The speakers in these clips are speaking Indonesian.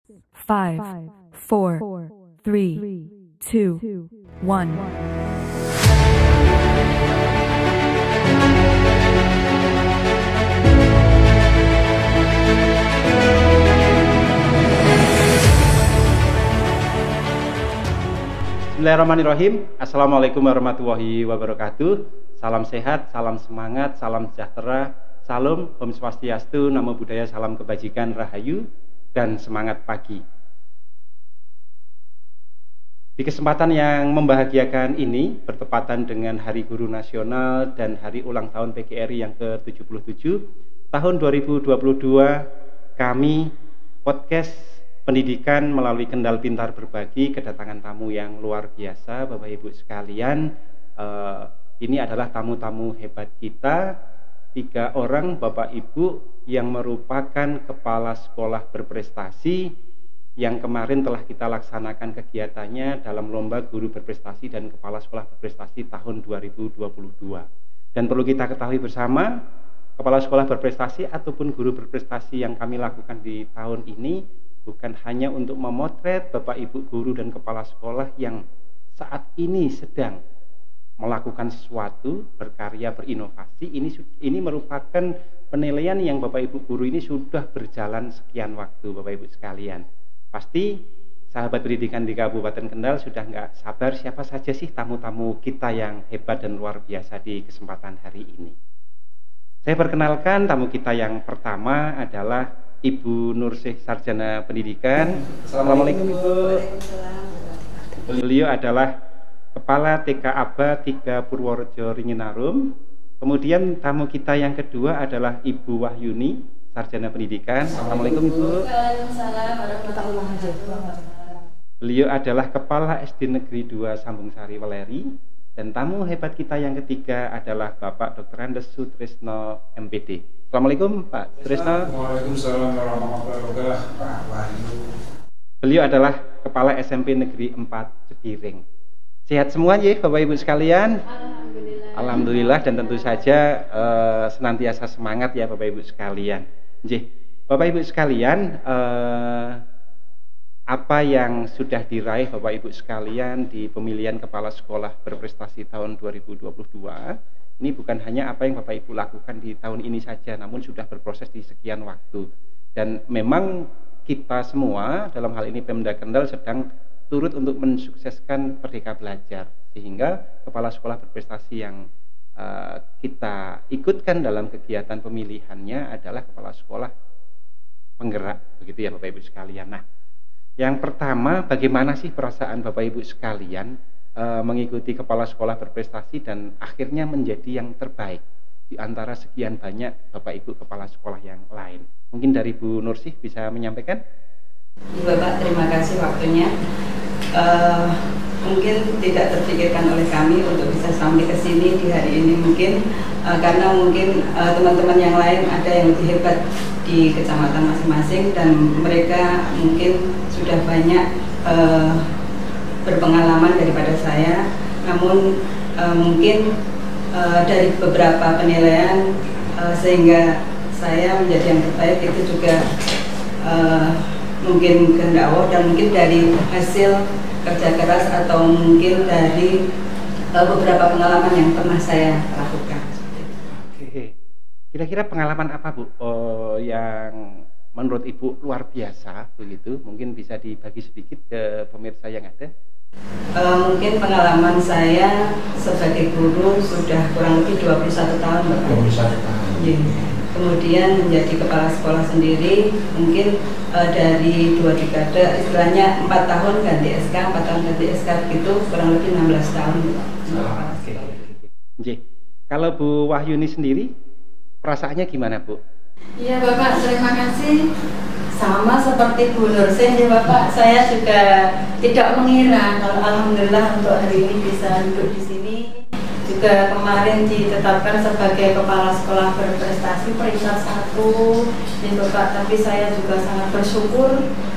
5, 4, 3, 2, 1. Bismillahirrahmanirrahim. Assalamualaikum warahmatullahi wabarakatuh. Salam sehat, salam semangat, salam sejahtera, salam Om Swastiastu, Namo Buddhaya, salam kebajikan, rahayu, dan semangat pagi. Di kesempatan yang membahagiakan ini, bertepatan dengan Hari Guru Nasional dan Hari Ulang Tahun PGRI yang ke-77, tahun 2022, kami podcast pendidikan melalui Kendal Pintar Berbagi kedatangan tamu yang luar biasa, Bapak Ibu sekalian. Ini adalah tamu-tamu hebat kita, 3 orang Bapak Ibu yang merupakan kepala sekolah berprestasi yang kemarin telah kita laksanakan kegiatannya dalam lomba guru berprestasi dan kepala sekolah berprestasi tahun 2022. Dan perlu kita ketahui bersama, kepala sekolah berprestasi ataupun guru berprestasi yang kami lakukan di tahun ini bukan hanya untuk memotret Bapak Ibu guru dan kepala sekolah yang saat ini sedang melakukan sesuatu, berkarya, berinovasi. Ini merupakan penilaian yang Bapak Ibu guru ini sudah berjalan sekian waktu, Bapak Ibu sekalian. Pasti sahabat pendidikan di Kabupaten Kendal sudah nggak sabar siapa saja sih tamu-tamu kita yang hebat dan luar biasa di kesempatan hari ini. Saya perkenalkan tamu kita yang pertama adalah Ibu Nursih, Sarjana Pendidikan. Assalamualaikum Ibu. Beliau adalah Kepala TK Aba 3 Purworejo Ringinarum. Kemudian tamu kita yang kedua adalah Ibu Wahyuni, Sarjana Pendidikan. Assalamualaikum Ibu. Waalaikumsalam warahmatullahi wabarakatuh. Beliau adalah Kepala SD Negeri 2 Sambung Sari Weleri. Dan tamu hebat kita yang ketiga adalah Bapak Dr. Andes Sutrisno MPD. Assalamualaikum Pak Sutrisno. Waalaikumsalam warahmatullahi wabarakatuh. Beliau adalah Kepala SMP Negeri 4 Jepiring. Sehat semua ya Bapak Ibu sekalian? Alhamdulillah. Alhamdulillah, dan tentu saja senantiasa semangat ya Bapak Ibu sekalian. Bapak Ibu sekalian, apa yang sudah diraih Bapak Ibu sekalian di pemilihan kepala sekolah berprestasi tahun 2022 ini bukan hanya apa yang Bapak Ibu lakukan di tahun ini saja, namun sudah berproses di sekian waktu. Dan memang kita semua dalam hal ini Pemda Kendal sedang turut untuk mensukseskan Merdeka Belajar, sehingga kepala sekolah berprestasi yang kita ikutkan dalam kegiatan pemilihannya adalah kepala sekolah penggerak, begitu ya Bapak Ibu sekalian. Nah, yang pertama, bagaimana sih perasaan Bapak Ibu sekalian mengikuti kepala sekolah berprestasi dan akhirnya menjadi yang terbaik di antara sekian banyak Bapak Ibu kepala sekolah yang lain? Mungkin dari Bu Nursih bisa menyampaikan? Bapak, terima kasih waktunya. Mungkin tidak terpikirkan oleh kami untuk bisa sampai ke sini di hari ini mungkin karena mungkin teman-teman yang lain ada yang lebih hebat di kecamatan masing-masing dan mereka mungkin sudah banyak berpengalaman daripada saya. Namun mungkin dari beberapa penilaian sehingga saya menjadi yang terbaik itu juga mungkin kehendak Allah dan mungkin dari hasil kerja keras atau mungkin dari beberapa pengalaman yang pernah saya lakukan. Oke. Kira-kira pengalaman apa Bu yang menurut Ibu luar biasa begitu? Mungkin bisa dibagi sedikit ke pemirsa yang ada. Mungkin pengalaman saya sebagai guru sudah kurang lebih 21 tahun Bapak. 21 tahun. Kemudian menjadi kepala sekolah sendiri mungkin dari 2 dekade, istilahnya 4 tahun ganti SK, 4 tahun ganti SK begitu kurang lebih 16 tahun. Kalau Bu Wahyuni sendiri perasaannya gimana Bu? Iya Bapak, terima kasih. Sama seperti Bu Nursih ya Bapak, saya juga tidak mengira kalau alhamdulillah untuk hari ini bisa duduk di sini. Juga kemarin ditetapkan sebagai kepala sekolah berprestasi peringkat 1 ya Bapak, tapi saya juga sangat bersyukur,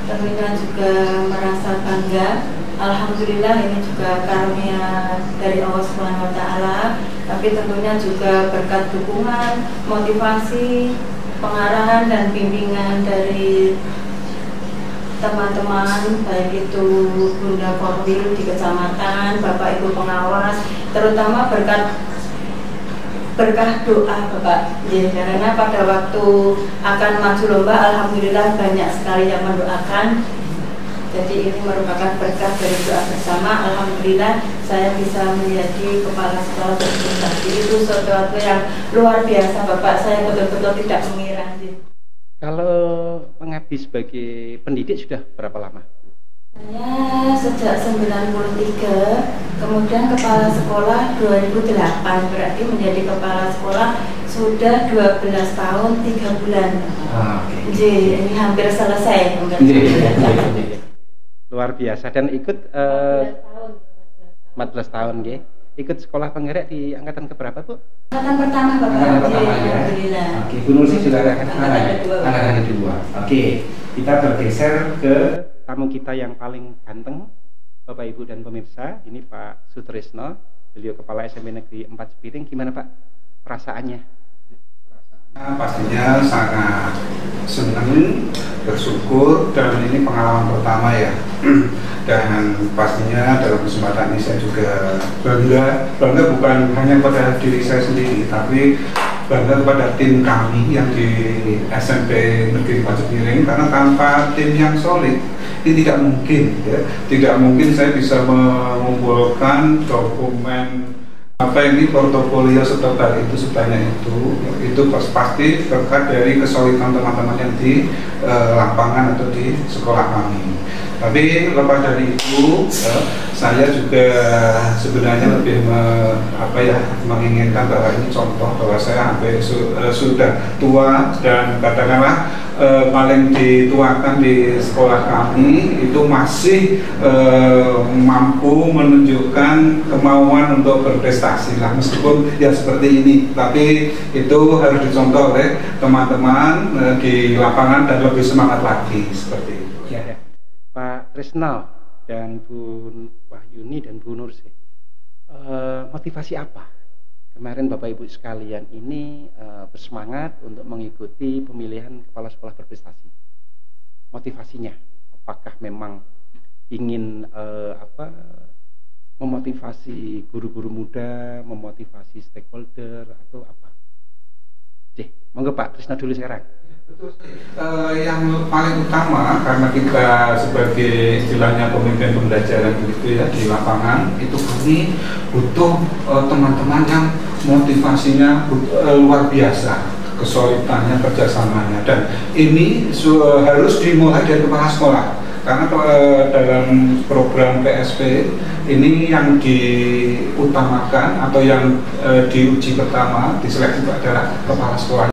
tentunya juga merasa bangga. Alhamdulillah ini juga karunia dari Allah Subhanahu wa taala, tapi tentunya juga berkat dukungan, motivasi, pengarahan dan bimbingan dari teman-teman, baik itu Bunda Korwil di kecamatan, Bapak Ibu pengawas, terutama berkah doa Bapak. Ya, karena pada waktu akan maju lomba, alhamdulillah banyak sekali yang mendoakan. Jadi ini merupakan berkah dari doa bersama. Alhamdulillah saya bisa menjadi kepala sekolah berprestasi. Itu sesuatu yang luar biasa Bapak. Saya betul-betul tidak mengira. Kalau mengabdi sebagai pendidik sudah berapa lama? Saya sejak 93, kemudian kepala sekolah 2008, berarti menjadi kepala sekolah sudah 12 tahun 3 bulan. Ini hampir selesai. Luar biasa. Dan ikut 14 tahun nggih. Ikut sekolah penggerak di angkatan keberapa, Bu? Angkatan pertama, Bapak. Angkatan pertama ya. Alhamdulillah. Oke, Bu Nursi juga Angkatan kedua. Oke, kita bergeser ke tamu kita yang paling ganteng, Bapak Ibu dan pemirsa. Ini Pak Sutrisno, beliau Kepala SMP Negeri 4 Sepiring. Gimana Pak perasaannya? Pastinya sangat senang, bersyukur, dan ini pengalaman pertama ya. Dan pastinya dalam kesempatan ini saya juga bangga bukan hanya pada diri saya sendiri, tapi bangga kepada tim kami yang di SMP Negeri 4 Sepiring, karena tanpa tim yang solid ini tidak mungkin ya. Tidak mungkin saya bisa mengumpulkan dokumen ini portofolio setebal itu, sebanyak itu pasti berkat dari kesulitan teman-teman yang di lapangan atau di sekolah kami. Tapi lepas dari itu, saya juga sebenarnya lebih menginginkan bahwa ini contoh bahwa saya hampir sudah tua dan katakanlah paling dituakan di sekolah kami itu masih mampu menunjukkan kemauan untuk berprestasi lah, meskipun ya seperti ini, tapi itu harus dicontoh oleh teman-teman di lapangan dan lebih semangat lagi seperti itu. Ya. Pak Trisno dan Bu Wahyuni dan Bu Nursi, motivasi apa kemarin Bapak Ibu sekalian ini bersemangat untuk mengikuti pemilihan kepala sekolah berprestasi? Motivasinya apakah memang ingin memotivasi guru-guru muda, memotivasi stakeholder, atau apa? Monggo Pak Trisno dulu sekarang. Yang paling utama karena kita sebagai istilahnya pemimpin pembelajaran begitu ya di lapangan, itu kami butuh teman-teman yang motivasinya luar biasa, kesulitannya, kerjasamanya, dan ini harus dimulai dari kepala sekolah, karena dalam program PSP ini yang diutamakan atau yang diuji pertama, diseleksi adalah kepala sekolah.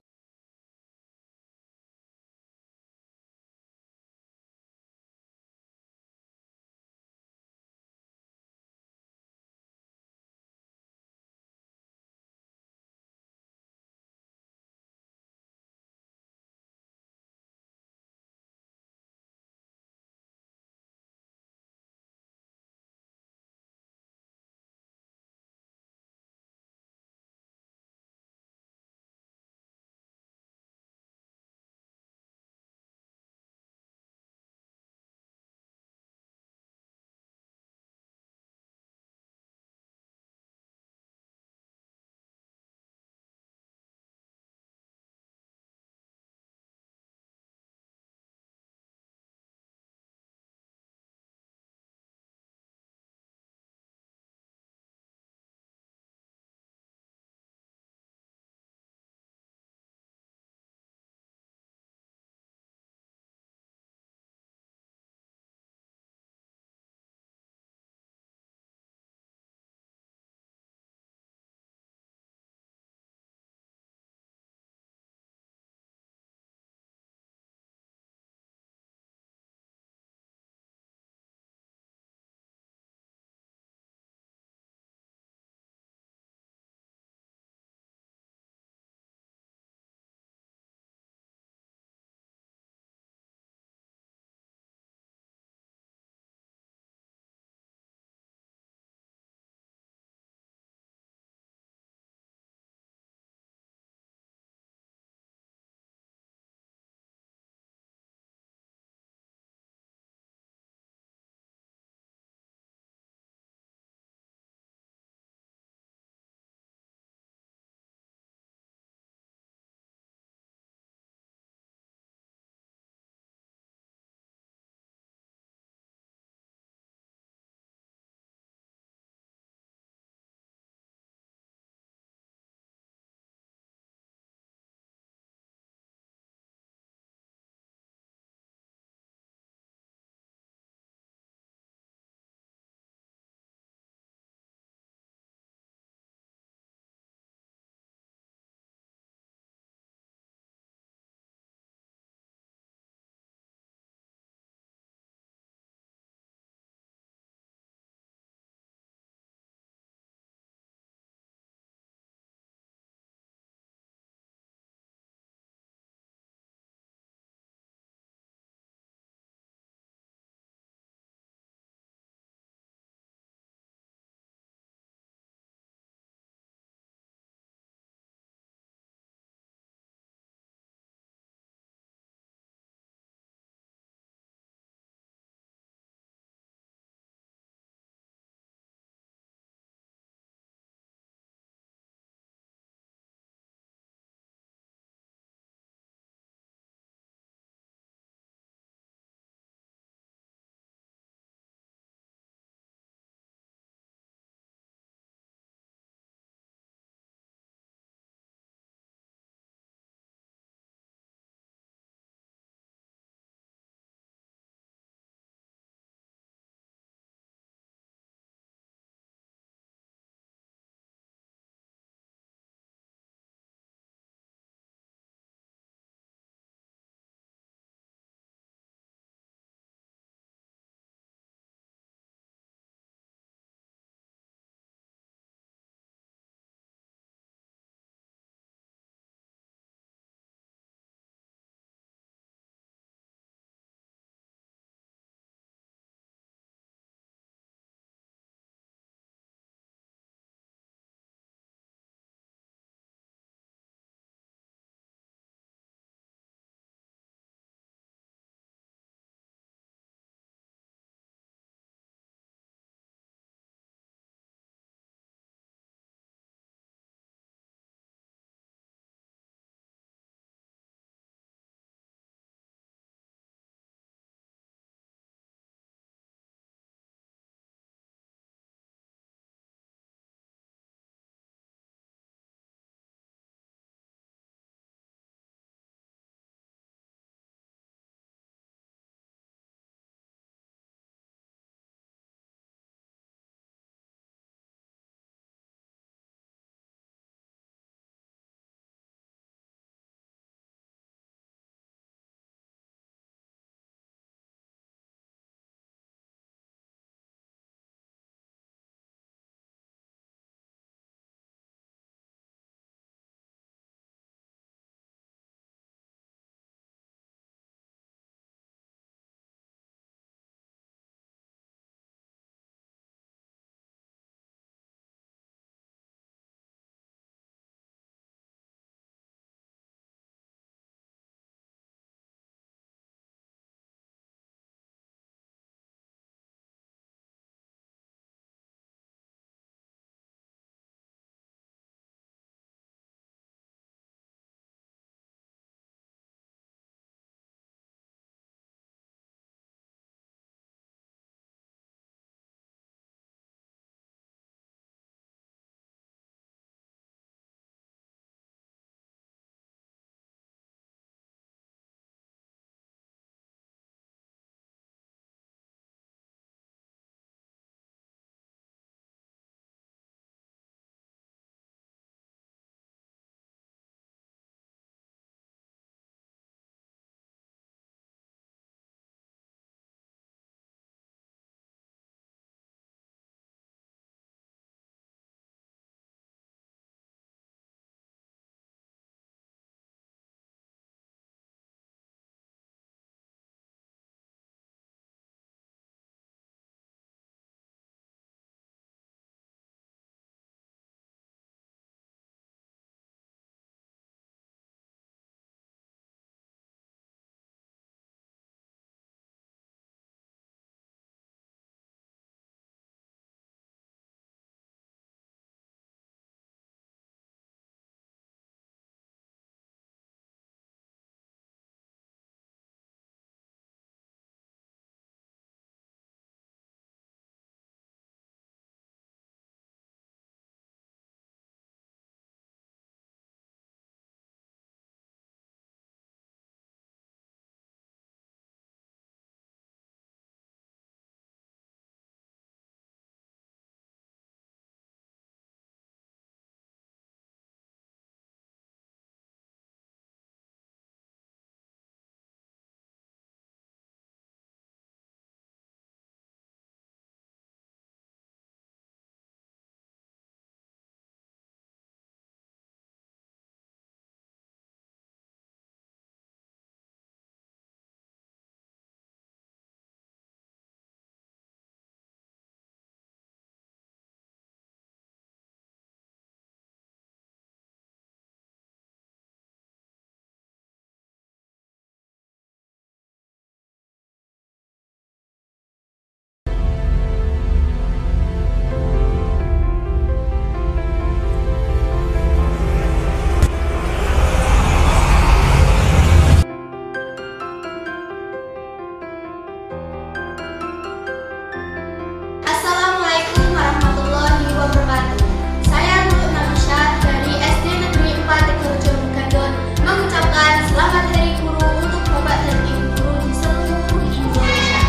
wabarakatuh. Saya Nurul Nabisha dari SD Negeri 4 Tegalrejo Megadon mengucapkan selamat Hari Guru untuk Bapak dan Ibu guru di seluruh Indonesia,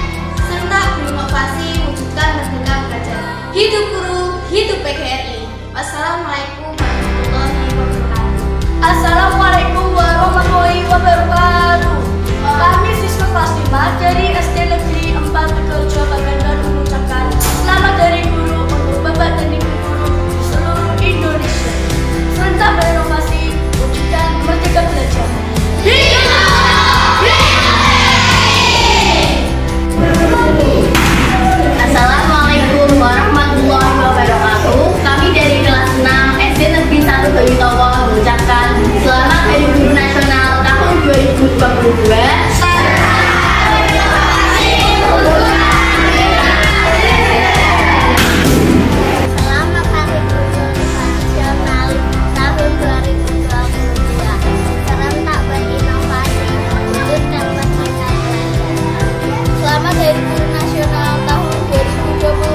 serta berinovasi wujudkan merdeka belajar. Hidup guru, hidup PGRI. Wassalamualaikum warahmatullahi wabarakatuh. Assalamualaikum warahmatullahi wabarakatuh. Kami siswa kelas 5 dari SD Negeri 4 Tegalrejo Megadon mengucapkan selamat Hari Guru untuk Bapak dan Ibu guru di seluruh Indonesia, serta berinovasi wujudkan merdeka belajar. Assalamualaikum warahmatullahi wabarakatuh. Kami dari kelas 6 SD Negeri 1 Banyutowo mengucapkan selamat Hari Guru Nasional tahun 2022. Selamat Hari Guru Nasional tahun 2022. Serentak berinovasi wujudkan merdeka belajar. Selamat Hari Guru Nasional tahun 2022.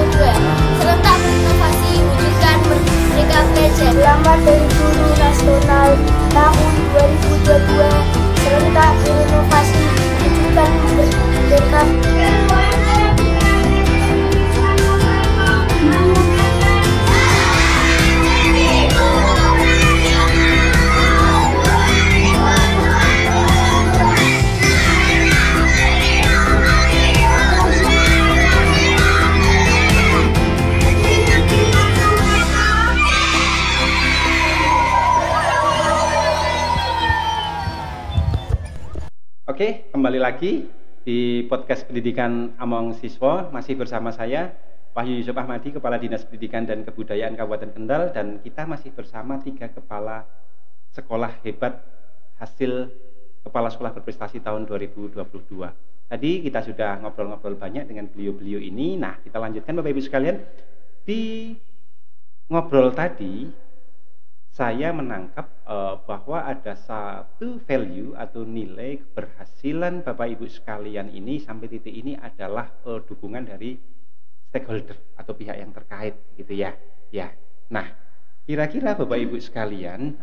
Serentak berinovasi wujudkan merdeka belajar. Selamat Hari Guru Nasional tahun 2022. Serentak berinovasi wujudkan merdeka belajar. Oke, kembali lagi di podcast pendidikan Among Siswa. Masih bersama saya Wahyu Yusuf Ahmadi, Kepala Dinas Pendidikan dan Kebudayaan Kabupaten Kendal, dan kita masih bersama 3 kepala sekolah hebat hasil kepala sekolah berprestasi tahun 2022. Tadi kita sudah ngobrol-ngobrol banyak dengan beliau-beliau ini. Nah, kita lanjutkan Bapak Ibu sekalian. Di ngobrol tadi saya menangkap bahwa ada satu value atau nilai keberhasilan Bapak Ibu sekalian ini sampai titik ini adalah dukungan dari stakeholder atau pihak yang terkait, gitu ya. Ya. Nah, kira-kira Bapak Ibu sekalian,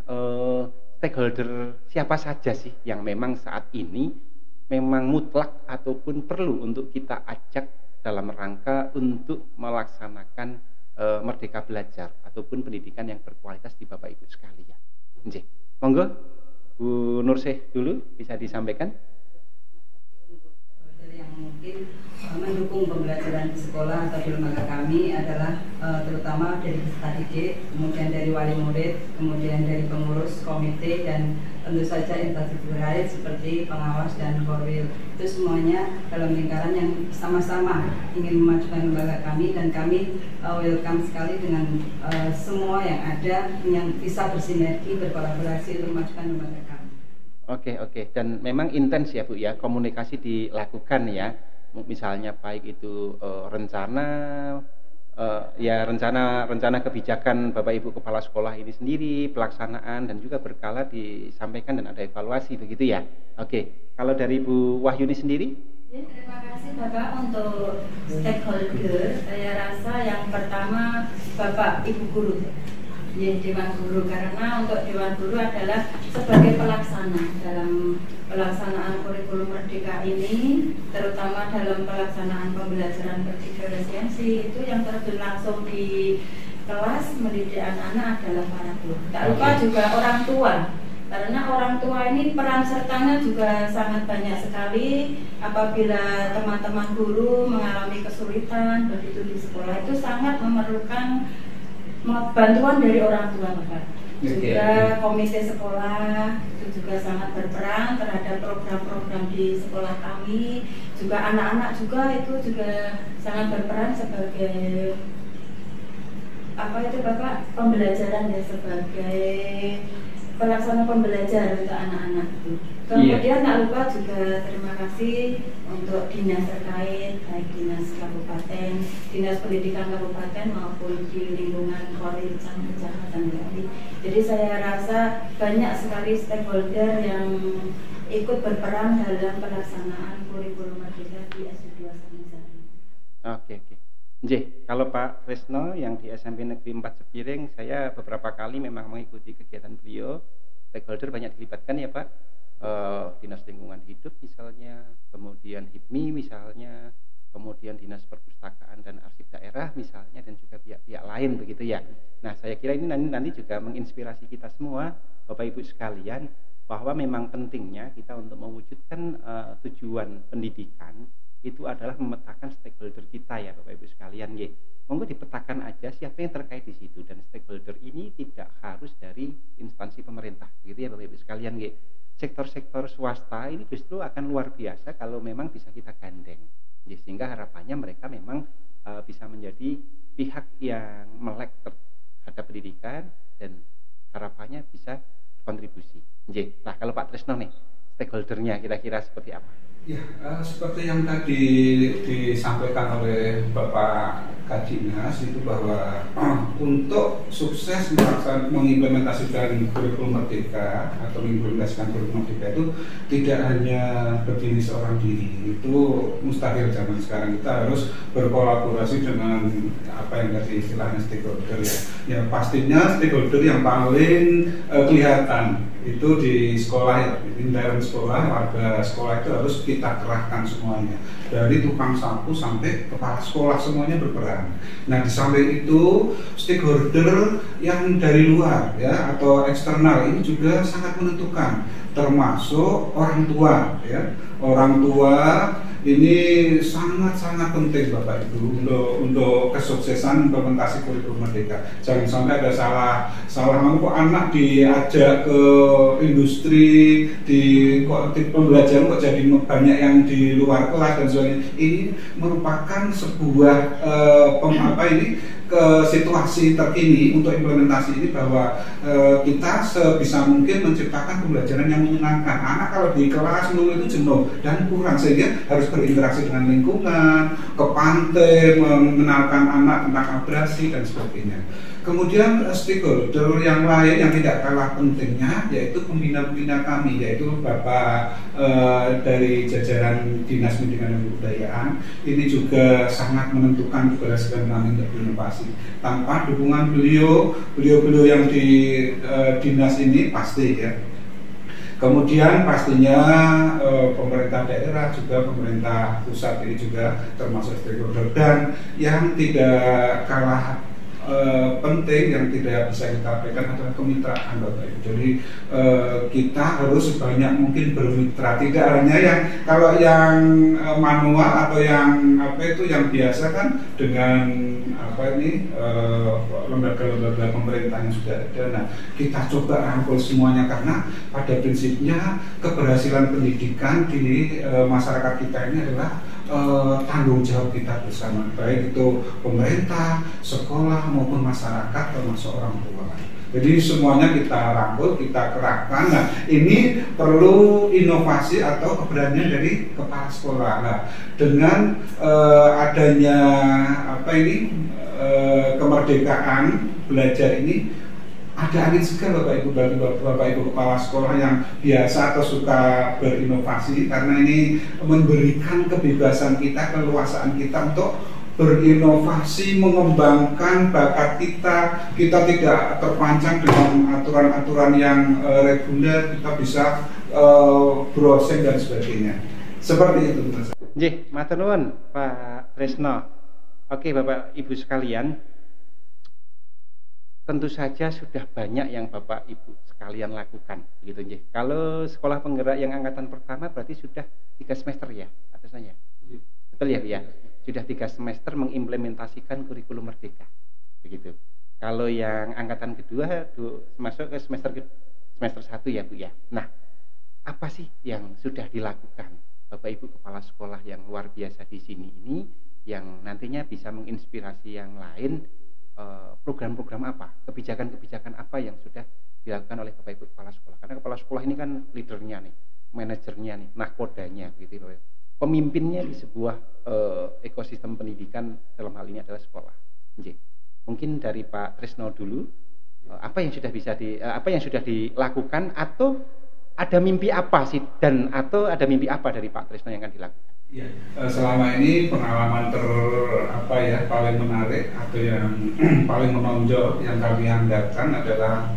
stakeholder siapa saja sih yang memang saat ini memang mutlak ataupun perlu untuk kita ajak dalam rangka untuk melaksanakan merdeka belajar ataupun pendidikan yang berkualitas di Bapak Ibu sekalian. Nggih. Monggo Bu Nursih dulu bisa disampaikan. Yang mungkin mendukung pembelajaran di sekolah atau di lembaga kami adalah terutama dari peserta didik, kemudian dari wali murid, kemudian dari pengurus komite, dan tentu saja instansi terkait seperti pengawas dan korwil. Itu semuanya dalam lingkaran yang sama-sama ingin memajukan lembaga kami, dan kami welcome sekali dengan semua yang ada yang bisa bersinergi, berkolaborasi untuk memajukan lembaga kami. Oke. Dan memang intens ya Bu ya, komunikasi dilakukan ya. Misalnya baik itu rencana kebijakan Bapak Ibu kepala sekolah ini sendiri, pelaksanaan, dan juga berkala disampaikan dan ada evaluasi, begitu ya. Oke. Kalau dari Bu Wahyuni sendiri? Ya, terima kasih Bapak untuk stakeholder. Saya rasa yang pertama Bapak Ibu guru. Ya, Dewan Guru, karena untuk Dewan Guru adalah sebagai pelaksana dalam pelaksanaan kurikulum merdeka ini, terutama dalam pelaksanaan pembelajaran berdiferensiasi. Itu yang terjun langsung di kelas mendidik anak-anak adalah para guru. Tak lupa juga orang tua, karena orang tua ini peran sertanya juga sangat banyak sekali. Apabila teman-teman guru mengalami kesulitan begitu di sekolah, itu sangat memerlukan bantuan dari orang tua, Bapak. Juga komite sekolah itu juga sangat berperan terhadap program-program di sekolah kami. Juga anak-anak juga itu juga sangat berperan sebagai Bapak, pembelajaran ya, sebagai pelaksana pembelajaran untuk anak-anak itu. Kemudian tak lupa juga terima kasih untuk dinas terkait, baik dinas kabupaten, dinas pendidikan kabupaten maupun di lingkungan Korwil Kecamatan Gali. Jadi saya rasa banyak sekali stakeholder yang ikut berperan dalam pelaksanaan kurikulum merdeka di SD 2 Samisari. Oke. Nggih, kalau Pak Tresno yang di SMP Negeri 4 Sepiring, saya beberapa kali memang mengikuti kegiatan beliau. Stakeholder banyak dilibatkan ya Pak. Dinas Lingkungan Hidup misalnya, kemudian HIPMI misalnya, kemudian Dinas Perpustakaan dan Arsip Daerah misalnya, dan juga pihak-pihak lain begitu ya. Nah, saya kira ini nanti juga menginspirasi kita semua, Bapak Ibu sekalian, bahwa memang pentingnya kita untuk mewujudkan tujuan pendidikan itu adalah memetakan stakeholder kita ya Bapak Ibu sekalian. Monggo dipetakan aja siapa yang terkait di situ, dan stakeholder ini tidak harus dari instansi pemerintah gitu ya Bapak Ibu sekalian. Sektor-sektor swasta ini justru akan luar biasa kalau memang bisa kita gandeng, sehingga harapannya mereka memang bisa menjadi pihak yang melek terhadap pendidikan dan harapannya bisa berkontribusi. Nah, kalau Pak Tresno nih, stakeholdernya kira-kira seperti apa? Ya, seperti yang tadi disampaikan oleh Bapak Kadinas itu bahwa untuk sukses mengimplementasikan kurikulum merdeka atau mengimplementasikan kurikulum merdeka itu tidak hanya berdiri seorang diri, itu mustahil zaman sekarang. Kita harus berkolaborasi dengan apa yang tadi istilahnya stakeholder ya. Ya pastinya stakeholder yang paling kelihatan itu di sekolah ya, di dalam sekolah, warga sekolah itu harus kita kerahkan semuanya, dari tukang sapu sampai kepala sekolah semuanya berperan. Nah, di samping itu stakeholder yang dari luar ya atau eksternal ini juga sangat menentukan, termasuk orang tua ya. Orang tua ini sangat-sangat penting Bapak Ibu untuk kesuksesan implementasi kurikulum merdeka. Jangan sampai ada salah kok anak diajak ke industri di pembelajaran kok jadi banyak yang di luar kelas dan sebagainya. Ini merupakan sebuah ke situasi terkini untuk implementasi ini, bahwa kita sebisa mungkin menciptakan pembelajaran yang menyenangkan. Anak kalau di kelas dulu itu jenuh dan kurang, sehingga harus berinteraksi dengan lingkungan, ke pantai, mengenalkan anak tentang abrasi dan sebagainya. Kemudian stakeholder yang lain yang tidak kalah pentingnya yaitu pembina-pembina kami, yaitu Bapak dari jajaran Dinas Pendidikan dan Kebudayaan. Ini juga sangat menentukan keberhasilan kami untuk berinovasi. Tanpa dukungan beliau yang di dinas ini pasti ya. Kemudian pastinya pemerintah daerah juga, pemerintah pusat ini juga termasuk stakeholder, dan yang tidak kalah penting yang tidak bisa kita abaikan adalah kemitraan Bapak Ibu. Jadi kita harus sebanyak mungkin bermitra, tidak hanya yang kalau yang manual atau yang yang biasa kan dengan lembaga-lembaga pemerintah yang sudah ada. Nah, kita coba rangkul semuanya, karena pada prinsipnya keberhasilan pendidikan di masyarakat kita ini adalah tanggung jawab kita bersama, baik itu pemerintah, sekolah maupun masyarakat, termasuk orang tua. Jadi semuanya kita rangkul, kita kerahkan. Nah, ini perlu inovasi atau keberanian dari kepala sekolah. Nah, dengan adanya kemerdekaan belajar ini, ada angin segar Bapak Ibu, bagi Bapak Ibu kepala sekolah yang biasa atau suka berinovasi, karena ini memberikan kebebasan kita, keluasaan kita untuk berinovasi, mengembangkan bakat kita. Kita tidak terpancang dengan aturan-aturan yang reguler, kita bisa browsing dan sebagainya. Seperti itu. Nggih, matur nuwun Pak Tresno. Oke Bapak Ibu sekalian, tentu saja sudah banyak yang Bapak Ibu sekalian lakukan, begitu nggih. Kalau sekolah penggerak yang angkatan pertama berarti sudah 3 semester ya, atasnya. Betul ya, ya. Sudah 3 semester mengimplementasikan kurikulum merdeka, begitu. Kalau yang angkatan kedua masuk ke semester 1 ya Bu ya. Nah, apa sih yang sudah dilakukan Bapak Ibu kepala sekolah yang luar biasa di sini ini, yang nantinya bisa menginspirasi yang lain? Program-program apa, kebijakan-kebijakan apa yang sudah dilakukan oleh Bapak Ibu kepala sekolah? Karena kepala sekolah ini kan leadernya nih, manajernya nih, nahkodanya gitu, pemimpinnya di sebuah ekosistem pendidikan, dalam hal ini adalah sekolah. Mungkin dari Pak Tresno dulu, apa yang sudah dilakukan, atau ada mimpi apa sih, dan atau ada mimpi apa dari Pak Tresno yang akan dilakukan? Ya, selama ini pengalaman paling menarik atau yang paling menonjol yang kami anggarkan adalah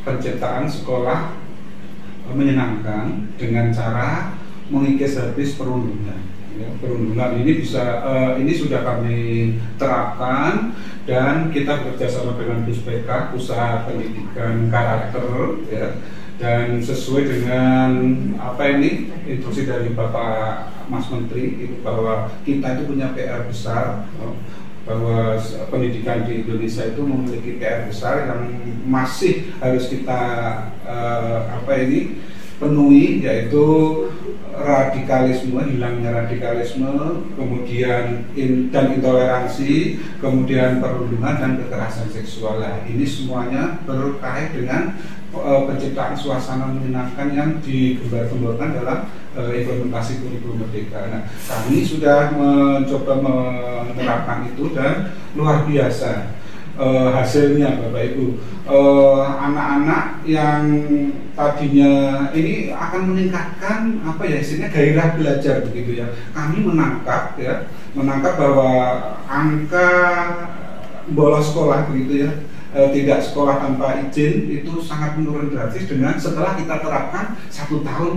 penciptaan sekolah menyenangkan dengan cara mengikis habis perundungan. Ya, perundungan ini sudah kami terapkan dan kita bekerjasama dengan Puspeka, Pusat Pendidikan Karakter, ya. Dan sesuai dengan instruksi dari Bapak Mas Menteri itu bahwa kita itu punya PR besar, bahwa pendidikan di Indonesia itu memiliki PR besar yang masih harus kita penuhi, yaitu hilangnya radikalisme, kemudian dan intoleransi, kemudian perundungan dan kekerasan seksual. Ini semuanya berkait dengan penciptaan suasana menyenangkan yang digembar-gemborkan dalam implementasi kurikulum merdeka. Nah, kami sudah mencoba menerapkan itu dan luar biasa hasilnya, Bapak Ibu. Anak-anak yang tadinya ini akan meningkatkan gairah belajar begitu ya. Kami menangkap bahwa angka bolos sekolah begitu ya, tidak sekolah tanpa izin itu sangat menurun drastis dengan setelah kita terapkan 1 tahun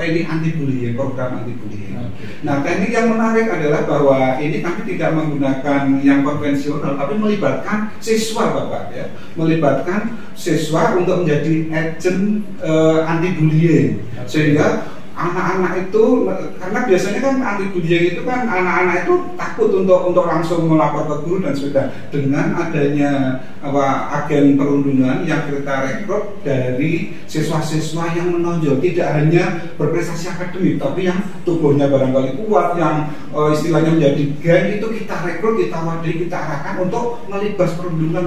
anti-bullying, program anti-bullying. Nah, teknik yang menarik adalah bahwa ini kami tidak menggunakan yang konvensional, tapi melibatkan siswa, Bapak ya, melibatkan siswa untuk menjadi agent anti-bullying, sehingga anak-anak itu, karena biasanya kan anti-bullying itu kan anak-anak itu takut untuk langsung melapor ke guru dan sudah. Dengan adanya agen perundungan yang kita rekrut dari siswa-siswa yang menonjol, tidak hanya berprestasi akademik, tapi yang tubuhnya barangkali kuat, yang istilahnya menjadi geng, itu kita rekrut, kita wadahi, kita arahkan untuk melibas perundungan,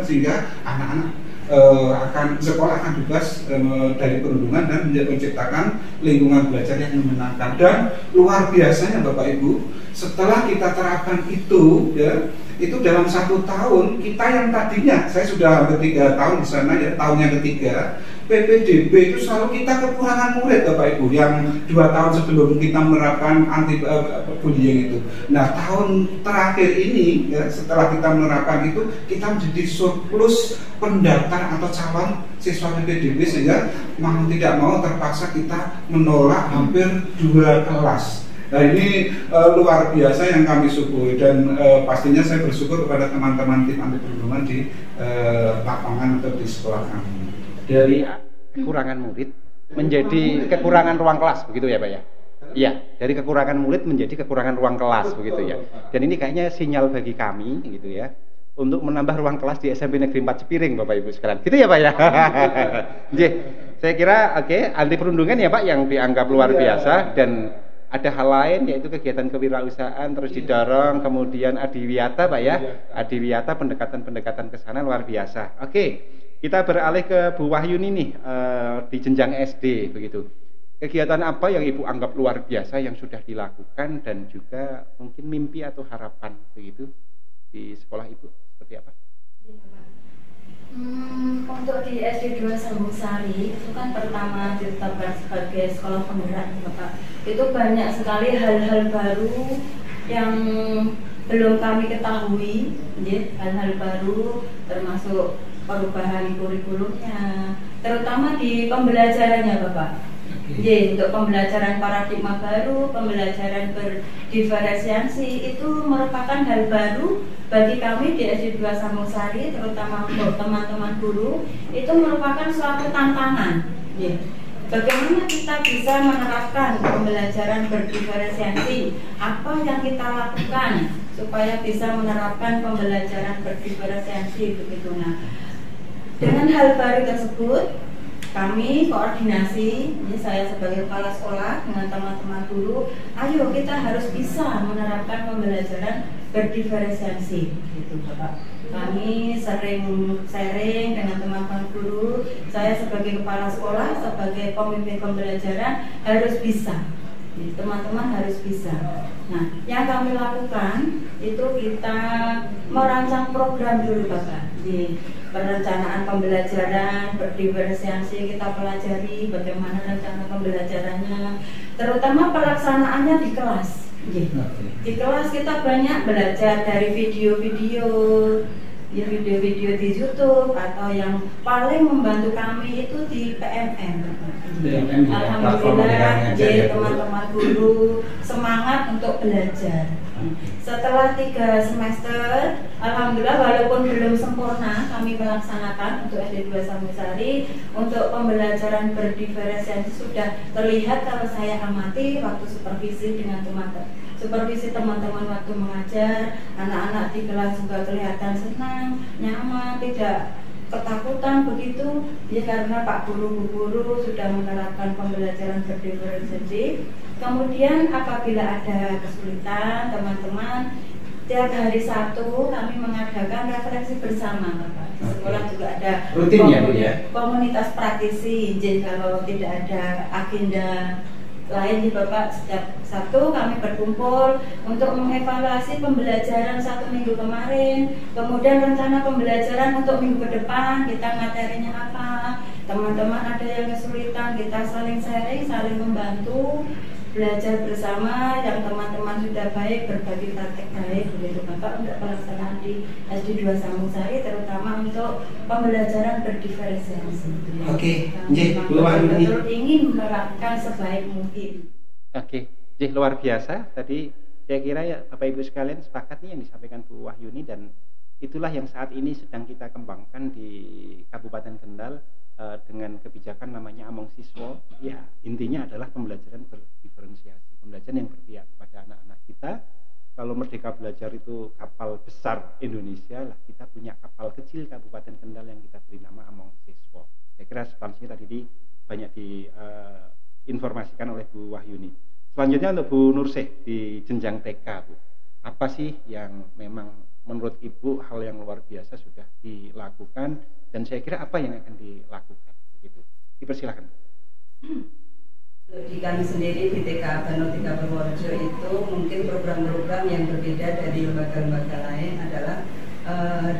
sehingga anak-anak sekolah akan bebas dari perundungan dan menciptakan lingkungan belajar yang menyenangkan. Dan luar biasanya, Bapak Ibu, setelah kita terapkan itu ya, itu dalam 1 tahun kita yang tadinya, saya sudah hampir 3 tahun di sana ya, tahun yang ketiga PPDB itu selalu kita kekurangan murid, Bapak Ibu, yang 2 tahun sebelum kita menerapkan anti-bullying itu. Nah, tahun terakhir ini ya, setelah kita menerapkan itu, kita menjadi surplus pendaftar atau calon siswa PPDB, sehingga mau tidak mau terpaksa kita menolak hampir 2 kelas. Nah, ini luar biasa yang kami syukuri, dan pastinya saya bersyukur kepada teman-teman tim anti perundungan di lapangan atau di sekolah kami. Dari kekurangan murid menjadi kekurangan ruang kelas, begitu ya Pak ya? Iya, dari kekurangan murid menjadi kekurangan ruang kelas, begitu ya. Dan ini kayaknya sinyal bagi kami, gitu ya, untuk menambah ruang kelas di SMP Negeri 4 Cepiring, Bapak Ibu sekalian. Gitu ya Pak ya? Saya kira anti perundungan ya Pak yang dianggap luar biasa, dan ada hal lain yaitu kegiatan kewirausahaan terus didorong, kemudian adiwiyata Pak ya, adiwiyata, pendekatan-pendekatan ke sana luar biasa. Kita beralih ke Bu Wahyuni nih, di jenjang SD begitu. Kegiatan apa yang Ibu anggap luar biasa yang sudah dilakukan, dan juga mungkin mimpi atau harapan begitu di sekolah Ibu seperti apa? Untuk di SD 2 Sambung Sari itu kan pertama ditetapkan sebagai sekolah penggerak, Bapak. Itu banyak sekali hal-hal baru yang belum kami ketahui, hal-hal baru termasuk perubahan kurikulumnya, terutama di pembelajarannya, Bapak. Untuk pembelajaran paradigma baru, pembelajaran berdiferensiasi itu merupakan hal baru bagi kami di SD 2 Sambung Sari, terutama untuk teman-teman guru. Itu merupakan suatu tantangan. Bagaimana kita bisa menerapkan pembelajaran berdiferensiasi? Apa yang kita lakukan supaya bisa menerapkan pembelajaran berdiferensiasi begitu? Nah, dengan hal baru tersebut, kami koordinasi, ini saya sebagai kepala sekolah dengan teman-teman guru, ayo kita harus bisa menerapkan pembelajaran berdiferensiasi, gitu Bapak. Kami sering sharing dengan teman-teman guru, saya sebagai kepala sekolah, sebagai pemimpin pembelajaran harus bisa Teman-teman harus bisa. Nah, yang kami lakukan itu kita merancang program dulu Bapak. Di perencanaan pembelajaran, berdiferensiasi kita pelajari bagaimana rencana pembelajarannya, terutama pelaksanaannya di kelas. Di kelas kita banyak belajar dari video-video di YouTube, atau yang paling membantu kami itu di PMM. Alhamdulillah, teman-teman guru semangat untuk belajar. Setelah 3 semester, alhamdulillah walaupun belum sempurna, kami melaksanakan untuk SD 2 Sambosari untuk pembelajaran berdiferensiasi sudah terlihat kalau saya amati waktu supervisi dengan teman-teman waktu mengajar, anak-anak di kelas juga kelihatan senang, nyaman, tidak ketakutan begitu ya, karena Pak Guru, Bu Guru sudah menerapkan pembelajaran berdiferensiasi. Kemudian apabila ada kesulitan teman-teman, tiap hari Sabtu kami mengadakan refleksi bersama Bapak. Di sekolah juga ada rutin ya Bu ya? Komunitas praktisi. Jadi kalau tidak ada agenda lain di Bapak, setiap Sabtu kami berkumpul untuk mengevaluasi pembelajaran 1 minggu kemarin, kemudian rencana pembelajaran untuk minggu ke depan, kita materinya apa, teman-teman ada yang kesulitan, kita saling sharing, saling membantu, belajar bersama. Yang teman-teman sudah baik, berbagi praktek baik begitu Bapak untuk pelaksanaan di SD 2 Sambosari, terutama untuk pembelajaran berdiferensiasi. Oke, betul ingin menerapkan sebaik mungkin. Oke, luar biasa. Tadi saya kira ya Bapak Ibu sekalian sepakat nih yang disampaikan Bu Wahyuni, dan itulah yang saat ini sedang kita kembangkan di Kabupaten Kendal dengan kebijakan namanya Among Siswa. Ya, intinya adalah pembelajaran berdiferensiasi, pembelajaran yang berpihak kepada anak-anak kita. Kalau Merdeka Belajar itu kapal besar Indonesia, lah kita punya kapal kecil Kabupaten Kendal yang kita beri nama Among Siswa. Saya kira substansinya tadi banyak diinformasikan oleh Bu Wahyuni. Selanjutnya untuk Bu Nursih di jenjang TK, Bu. Apa sih yang memang menurut Ibu hal yang luar biasa sudah dilakukan, dan saya kira apa yang akan dilakukan begitu? Dipersilakan. Di kami sendiri di TK Banotika Purworejo itu mungkin program-program yang berbeda dari lembaga-lembaga lain adalah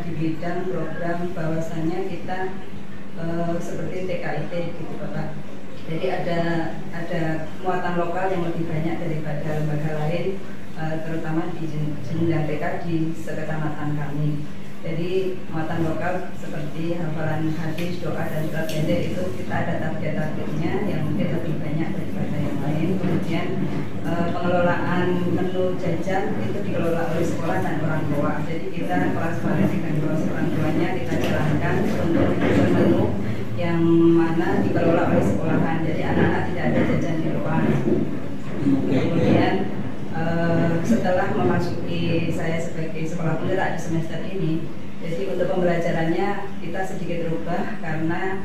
di bidang program bahwasannya kita seperti TKIT gitu Bapak. Jadi ada muatan lokal yang lebih banyak daripada lembaga lain, terutama di jenjang TK di sekecamatan kami. Jadi muatan lokal seperti hafalan hadis, doa dan surat pendek itu kita ada target-targetnya yang mungkin lebih banyak daripada yang lain. Kemudian pengelolaan menu jajan itu dikelola oleh sekolah dan orang tua. Jadi kita kelas balik dengan orang tuanya kita jalankan untuk menu yang mana dikelola oleh sekolahan. Jadi anak-anak tidak ada jajan di luar. Kemudian setelah memasuki saya sebagai sekolah penggerak di semester ini, jadi untuk pembelajarannya kita sedikit rubah karena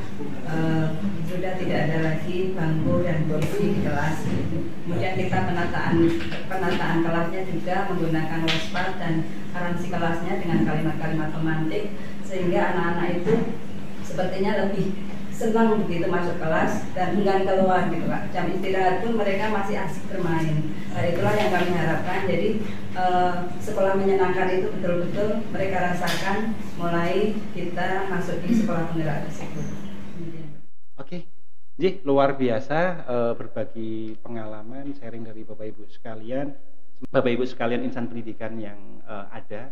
sudah tidak ada lagi bangku dan kursi di kelas. Kemudian kita penataan kelasnya juga menggunakan wespad dan aransi kelasnya dengan kalimat-kalimat pemantik, sehingga anak-anak itu sepertinya lebih senang begitu masuk kelas dan enggan keluar gitu Pak. Jam istirahat pun mereka masih asik bermain. Itulah yang kami harapkan. Jadi sekolah menyenangkan itu betul-betul mereka rasakan mulai kita masuk di sekolah penggerak tersebut. Oke, luar biasa berbagi pengalaman, sharing dari Bapak Ibu sekalian insan pendidikan yang ada.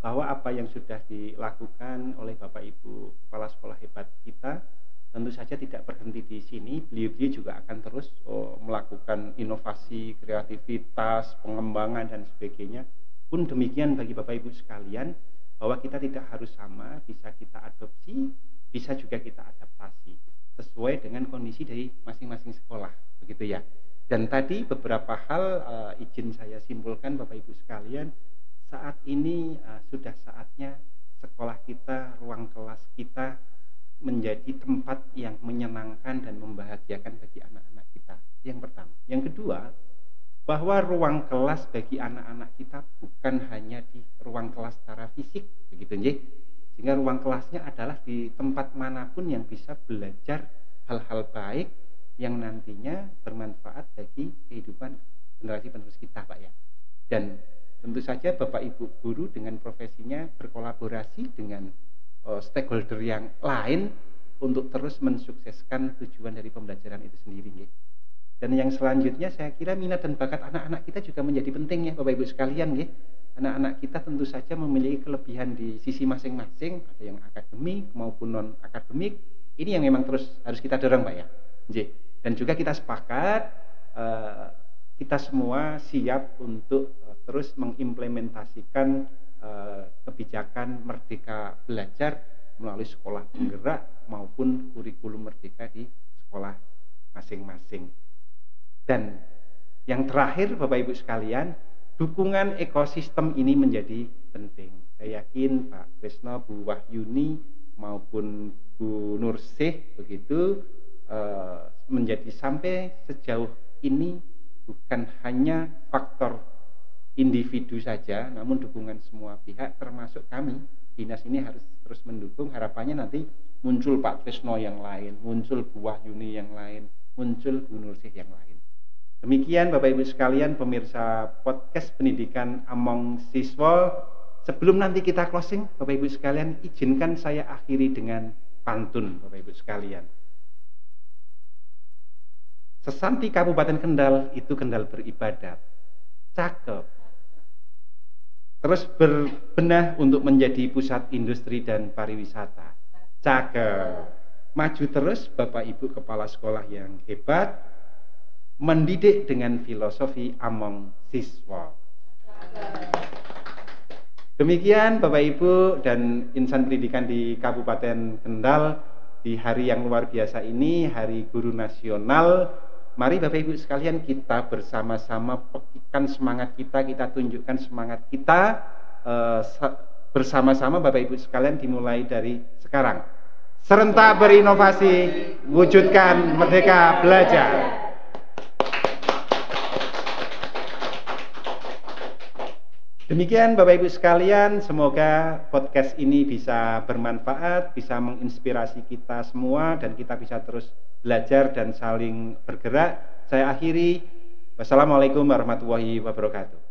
Bahwa apa yang sudah dilakukan oleh Bapak Ibu kepala sekolah hebat kita tentu saja tidak berhenti di sini. Beliau juga akan terus melakukan inovasi, kreativitas, pengembangan dan sebagainya. Pun demikian bagi Bapak Ibu sekalian, bahwa kita tidak harus sama, bisa kita adopsi, bisa juga kita adaptasi sesuai dengan kondisi dari masing-masing sekolah, begitu ya. Dan tadi beberapa hal izin saya simpulkan Bapak Ibu sekalian. Saat ini sudah saatnya sekolah kita, ruang kelas kita menjadi tempat yang menyenangkan dan membahagiakan bagi anak-anak kita. Yang pertama. Yang kedua, bahwa ruang kelas bagi anak-anak kita bukan hanya di ruang kelas secara fisik, begitu nggih. Sehingga ruang kelasnya adalah di tempat manapun yang bisa belajar hal-hal baik, yang nantinya bermanfaat bagi kehidupan generasi penerus kita, Pak ya. Dan tentu saja Bapak Ibu guru dengan profesinya berkolaborasi dengan stakeholder yang lain untuk terus mensukseskan tujuan dari pembelajaran itu sendiri. Ya. Dan yang selanjutnya saya kira minat dan bakat anak-anak kita juga menjadi penting ya Bapak Ibu sekalian. Ya. Anak-anak kita tentu saja memiliki kelebihan di sisi masing-masing, ada yang akademik maupun non-akademik. Ini yang memang terus harus kita dorong Pak ya. Dan juga kita sepakat kita semua siap untuk terus mengimplementasikan kebijakan Merdeka Belajar melalui sekolah penggerak maupun kurikulum merdeka di sekolah masing-masing. Dan yang terakhir Bapak Ibu sekalian, dukungan ekosistem ini menjadi penting. Saya yakin Pak Tresno, Bu Wahyuni maupun Bu Nursih begitu menjadi sampai sejauh ini bukan hanya faktor individu saja, namun dukungan semua pihak termasuk kami. Dinas ini harus terus mendukung, harapannya nanti muncul Pak Tresno yang lain, muncul Bu Wahyuni yang lain, muncul Bu Nursih yang lain. Demikian Bapak Ibu sekalian pemirsa podcast pendidikan Among Siswa. Sebelum nanti kita closing Bapak Ibu sekalian, izinkan saya akhiri dengan pantun Bapak Ibu sekalian. Sesanti Kabupaten Kendal itu Kendal beribadat. Cakep. Terus berbenah untuk menjadi pusat industri dan pariwisata. Cakep. Maju terus Bapak Ibu kepala sekolah yang hebat, mendidik dengan filosofi Among Siswa. Demikian Bapak Ibu dan insan pendidikan di Kabupaten Kendal di hari yang luar biasa ini, Hari Guru Nasional. Mari Bapak Ibu sekalian kita bersama-sama pekikan semangat kita tunjukkan semangat kita bersama-sama Bapak Ibu sekalian dimulai dari sekarang. Serentak berinovasi, wujudkan Merdeka Belajar. Demikian Bapak Ibu sekalian, semoga podcast ini bisa bermanfaat, bisa menginspirasi kita semua dan kita bisa terus belajar dan saling bergerak. Saya akhiri. Wassalamualaikum warahmatullahi wabarakatuh.